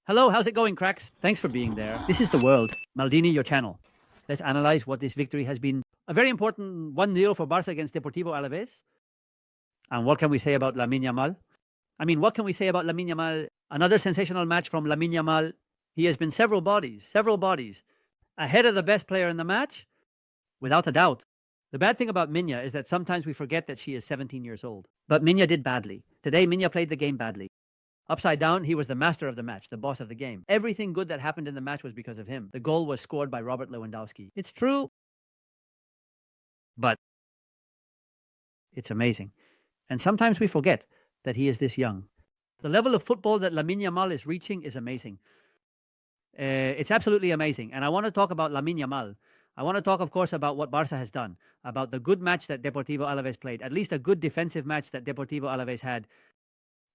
Hello, how's it going, cracks? Thanks for being there. This is The World. Maldini, your channel. Let's analyze what this victory has been. A very important 1-0 for Barca against Deportivo Alavés. And what can we say about Lamine Yamal? What can we say about Lamine Yamal? Another sensational match from Lamine Yamal. He has been several bodies, ahead of the best player in the match, without a doubt. The bad thing about Minya is that sometimes we forget that she is 17 years old. But Minya did badly. Today, Minya played the game badly. Upside down, he was the master of the match, the boss of the game. Everything good that happened in the match was because of him. The goal was scored by Robert Lewandowski. It's true, but it's amazing. And sometimes we forget that he is this young. The level of football that Lamine Yamal is reaching is amazing. It's absolutely amazing. And I want to talk about Lamine Yamal. I want to talk, of course, about what Barca has done, about the good match that Deportivo Alavés played, at least a good defensive match that Deportivo Alavés had.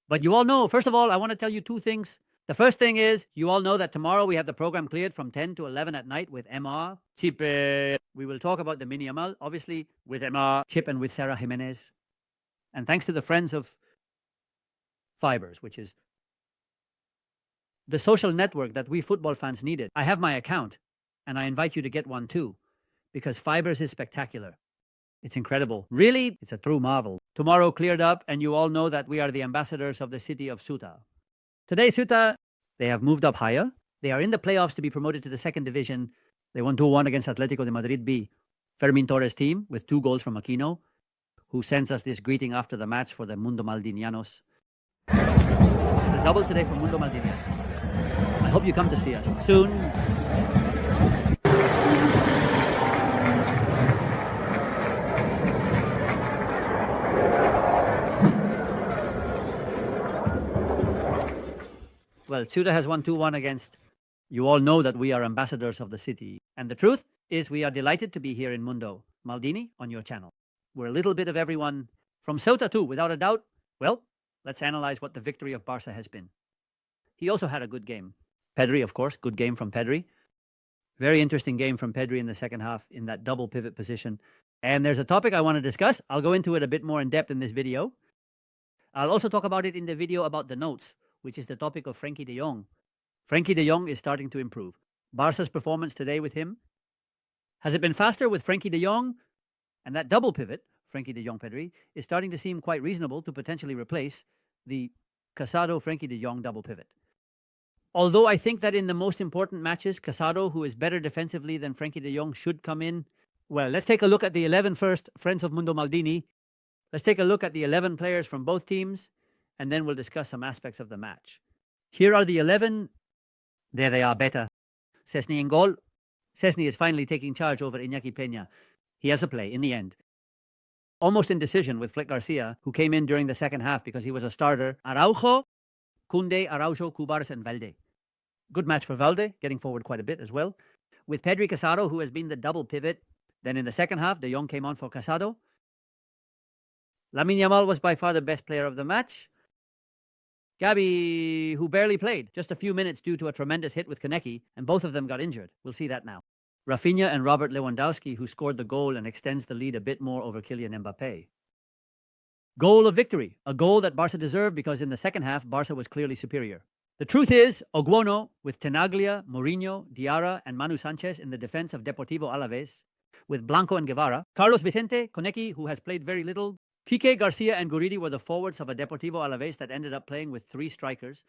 But you all know, first of all, I want to tell you two things. The first thing is, you all know that tomorrow we have the program cleared from 10 to 11 at night with Emma, Chip. We will talk about the Mini Yamal, obviously, with Emma, Chip, and with Sarah Jimenez. And thanks to the friends of Fibers, which is the social network that we football fans needed. I have my account, and I invite you to get one too, because Fibers is spectacular. It's incredible. Really, it's a true marvel. Tomorrow cleared up, and you all know that we are the ambassadors of the city of Ceuta. Today, Ceuta, they have moved up higher. They are in the playoffs to be promoted to the second division. They won 2-1 against Atletico de Madrid B. Fermin Torres' team with 2 goals from Aquino, who sends us this greeting after the match for the Mundo Maldinianos. The double today for Mundo Maldinianos. I hope you come to see us soon. Well, Ceuta has won 2-1 against. You all know that we are ambassadors of the city. And the truth is we are delighted to be here in Mundo Maldini on your channel. We're a little bit of everyone from Ceuta too, without a doubt. Well, let's analyze what the victory of Barca has been. He also had a good game. Pedri, of course, good game from Pedri. Very interesting game from Pedri in the second half in that double pivot position. And there's a topic I want to discuss. I'll go into it a bit more in depth in this video. I'll also talk about it in the video about the notes, which is the topic of Frenkie de Jong. Frenkie de Jong is starting to improve. Barca's performance today with him. Has it been faster with Frenkie de Jong? And that double pivot, Frenkie de Jong Pedri, is starting to seem quite reasonable to potentially replace the Casado-Frenkie de Jong double pivot. Although I think that in the most important matches, Casado, who is better defensively than Frenkie de Jong, should come in. Well, let's take a look at the 11 first, friends of Mundo Maldini. Let's take a look at the 11 players from both teams, and then we'll discuss some aspects of the match. Here are the 11. There they are, better. Szczesny in goal. Szczesny is finally taking charge over Iñaki Peña. He has a play in the end. Almost in decision with Flick Garcia, who came in during the second half because he was a starter. Araujo, Koundé, Araujo, Cubarsí, and Valde. Good match for Valde, getting forward quite a bit as well. With Pedri Casado, who has been the double pivot. Then in the second half, De Jong came on for Casado. Lamine Yamal was by far the best player of the match. Gabi, who barely played, just a few minutes due to a tremendous hit with Konecki, and both of them got injured. We'll see that now. Raphinha and Robert Lewandowski, who scored the goal and extends the lead a bit more over Kylian Mbappé. Goal of victory, a goal that Barca deserved because in the second half, Barca was clearly superior. The truth is, Ogbono, with Tenaglia, Mourinho, Diarra, and Manu Sanchez in the defense of Deportivo Alavés, with Blanco and Guevara, Carlos Vicente, Konecki, who has played very little, Quique, Garcia, and Guridi were the forwards of a Deportivo Alavés that ended up playing with 3 strikers.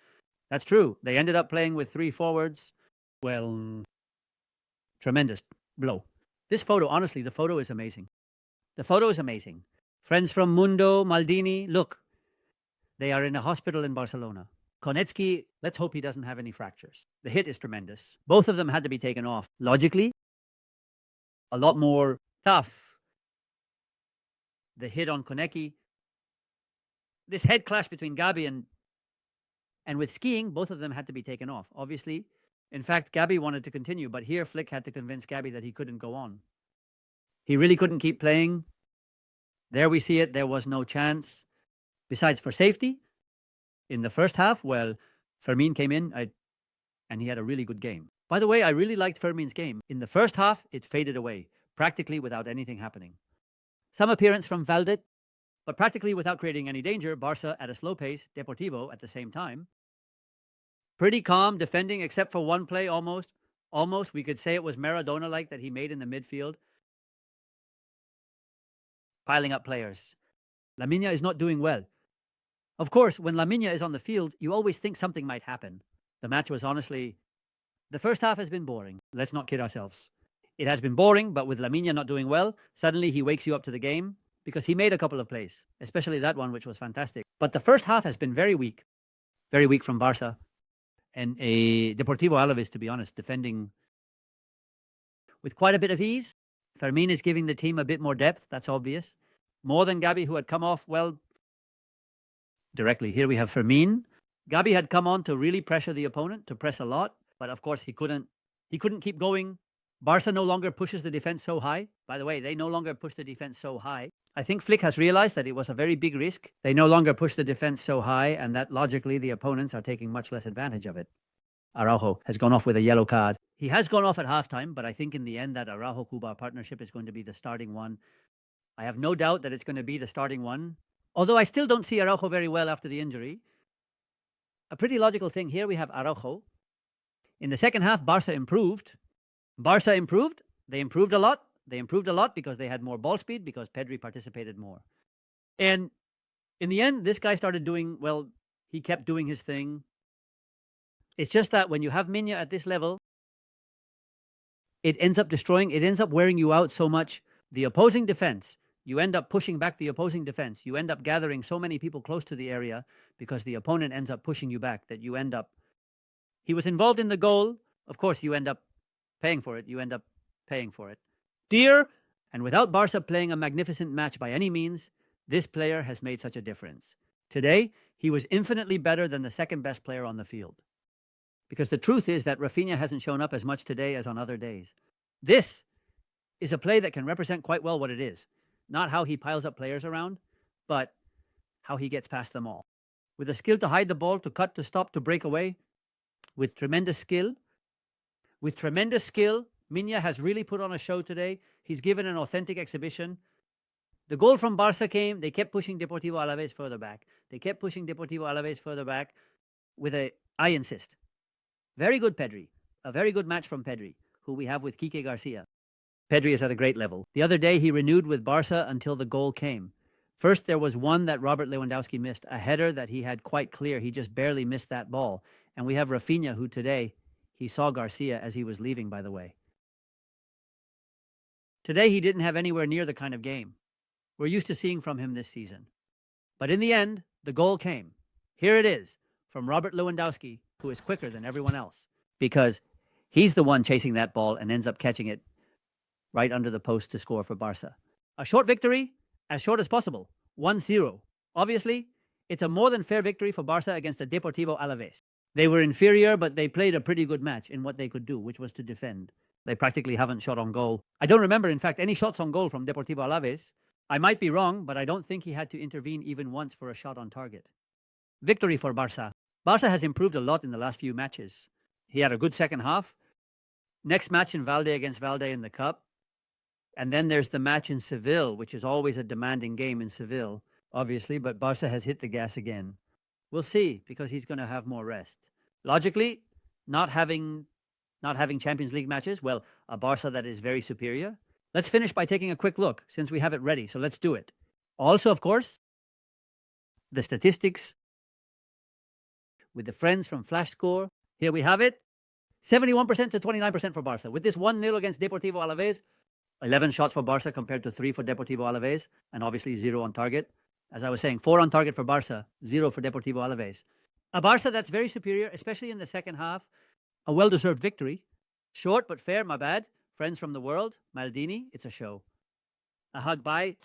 That's true. They ended up playing with 3 forwards. Well, tremendous blow. This photo, honestly, the photo is amazing. The photo is amazing. Friends from Mundo Maldini, look. They are in a hospital in Barcelona. Konecki, let's hope he doesn't have any fractures. The hit is tremendous. Both of them had to be taken off. Logically, a lot more tough. The hit on Konecki. This head clash between Gabi and with skiing, both of them had to be taken off. Obviously, in fact, Gabi wanted to continue, but here Flick had to convince Gabi that he couldn't go on. He really couldn't keep playing. There we see it. There was no chance. Besides, for safety, in the first half, well, Fermin came in and he had a really good game. By the way, I really liked Fermin's game. In the first half, it faded away, practically without anything happening. Some appearance from Valde, but practically without creating any danger. Barca at a slow pace, Deportivo at the same time. Pretty calm, defending except for one play almost. Almost. We could say it was Maradona-like that he made in the midfield. Piling up players. Lamine is not doing well. Of course, when Lamine is on the field, you always think something might happen. The match was honestly... The first half has been boring. Let's not kid ourselves. It has been boring, but with Lamine not doing well, suddenly he wakes you up to the game because he made a couple of plays, especially that one, which was fantastic. But the first half has been very weak from Barca. And a Deportivo Alavés, to be honest, defending with quite a bit of ease. Fermin is giving the team a bit more depth, that's obvious. More than Gabi, who had come off, well, directly. Here we have Fermin. Gabi had come on to really pressure the opponent, to press a lot. But of course, he couldn't keep going. Barca no longer pushes the defense so high. By the way, they no longer push the defense so high. I think Flick has realized that it was a very big risk. They no longer push the defense so high, and that logically the opponents are taking much less advantage of it. Araujo has gone off with a yellow card. He has gone off at halftime, but I think in the end that Araujo-Cuba partnership is going to be the starting one. I have no doubt that it's going to be the starting one. Although I still don't see Araujo very well after the injury. A pretty logical thing here, we have Araujo. In the second half, Barca improved. They improved a lot. They improved a lot because they had more ball speed, because Pedri participated more. And in the end, this guy started doing, well, he kept doing his thing. It's just that when you have Minya at this level, it ends up wearing you out so much. The opposing defense, you end up pushing back the opposing defense. You end up gathering so many people close to the area because the opponent ends up pushing you back that you end up... He was involved in the goal. Of course, you end up paying for it. Dear, and without Barca playing a magnificent match by any means, this player has made such a difference. Today, he was infinitely better than the second best player on the field. Because the truth is that Raphinha hasn't shown up as much today as on other days. This is a play that can represent quite well what it is. Not how he piles up players around, but how he gets past them all. With a skill to hide the ball, to cut, to stop, to break away, with tremendous skill, Minya has really put on a show today. He's given an authentic exhibition. The goal from Barca came. They kept pushing Deportivo Alavés further back. With a, I insist. Very good Pedri. A very good match from Pedri, who we have with Quique Garcia. Pedri is at a great level. The other day, he renewed with Barca until the goal came. First, there was one that Robert Lewandowski missed, a header that he had quite clear. He just barely missed that ball. And we have Raphinha, who today, he saw Garcia as he was leaving, by the way. Today, he didn't have anywhere near the kind of game we're used to seeing from him this season. But in the end, the goal came. Here it is, from Robert Lewandowski, who is quicker than everyone else, because he's the one chasing that ball and ends up catching it right under the post to score for Barca. A short victory, as short as possible, 1-0. Obviously, it's a more than fair victory for Barca against the Deportivo Alavés. They were inferior, but they played a pretty good match in what they could do, which was to defend. They practically haven't shot on goal. I don't remember, in fact, any shots on goal from Deportivo Alavés. I might be wrong, but I don't think he had to intervene even once for a shot on target. Victory for Barca. Barca has improved a lot in the last few matches. He had a good second half. Next match in Valde against Valde in the Cup. And then there's the match in Seville, which is always a demanding game in Seville, obviously, but Barca has hit the gas again. We'll see, because he's going to have more rest. Logically, not having Champions League matches, well, a Barca that is very superior. Let's finish by taking a quick look, since we have it ready, so let's do it. Also, of course, the statistics with the friends from Flash Score. Here we have it. 71% to 29% for Barca. With this 1-0 against Deportivo Alavés, 11 shots for Barca compared to 3 for Deportivo Alavés, and obviously 0 on target. As I was saying, 4 on target for Barca, 0 for Deportivo Alavés. A Barca that's very superior, especially in the second half. A well-deserved victory. Short but fair, my bad. Friends from the world, Maldini, it's a show. A hug, bye.